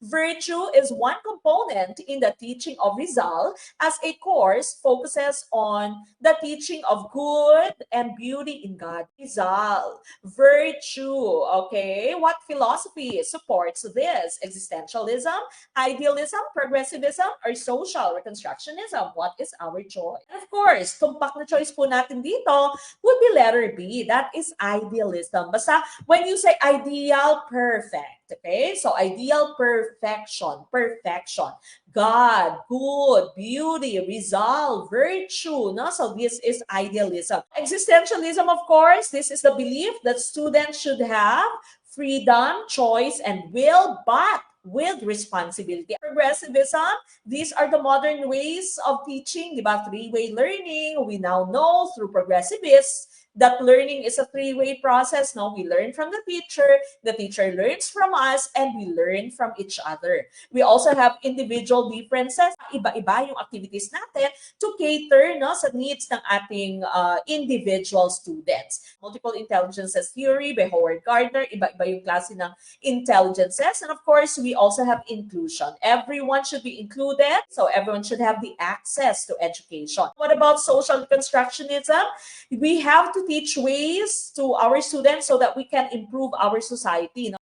Virtue is one component in the teaching of Rizal, as a course focuses on the teaching of good and beauty in God. Rizal, virtue, okay? What philosophy supports this? Existentialism, idealism, progressivism, or social reconstructionism? What is our choice? And of course, tumpak na choice po natin dito would be letter B. That is idealism. Basta when you say ideal, perfect. Okay? So ideal, perfection. Perfection. God, good, beauty, resolve, virtue. No? So this is idealism. Existentialism, of course, this is the belief that students should have freedom, choice, and will, but with responsibility. Progressivism, these are the modern ways of teaching, di ba? Three-way learning. We now know through progressivists that learning is a three-way process. No, we learn from the teacher learns from us, and we learn from each other. We also have individual differences. Iba-iba yung activities natin to cater no sa needs ng ating individual students. Multiple intelligences theory by Howard Gardner, iba-iba yung klase ng intelligences. And of course, we also have inclusion. Everyone should be included, so everyone should have the access to education. What about social constructionism? We have to teach ways to our students so that we can improve our society.